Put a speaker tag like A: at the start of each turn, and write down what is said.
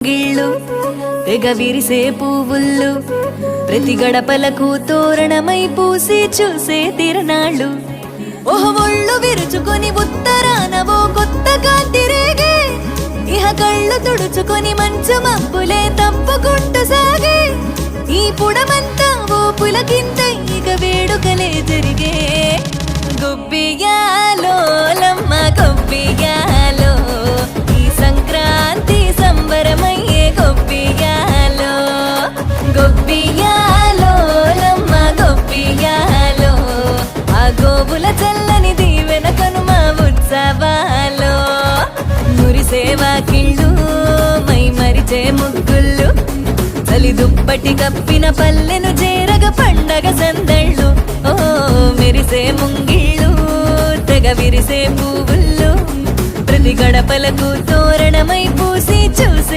A: గిళ్ళు తెగ విరిసే పువ్వుళ్ళు ప్రతి గడపలకు తోరణమై పూసి చూసే తిరణాళ్ళు. ఓహో ఒళ్ళు విరుచుకొని ఉత్తరానవో కొత్త కాంతి రేగే, ఇహ కళ్ళు తుడుచుకొని మంచు మబ్బులే తప్పుకుంటూ సాగే. ఈ పుడమంతా ఓ పులకింత ఇక వేడుకలే జరిగే. గొబ్బియాలో లమ్మ గొబ్బియాలో, ఈ సంక్రాంతి సంబరమయ్యే గొబ్బియాలో. గొబ్బియాలో లమ్మ గొబ్బియాలో, ఆ గోవుల చల్లని దీవెన కనుమ ఉత్సవాలో. మురిసే వాకిళ్ళు మై మరిచే ముగ్గుళ్ళు, చలి దుప్పటి కప్పిన పల్లెను చేరగ పండగ సందళ్ళు. ఓ మెరిసే ముంగిళ్ళు తెగ విరిసే పువ్వుళ్ళు ప్రతి గడపలకు తోరణమై పూసి చూసి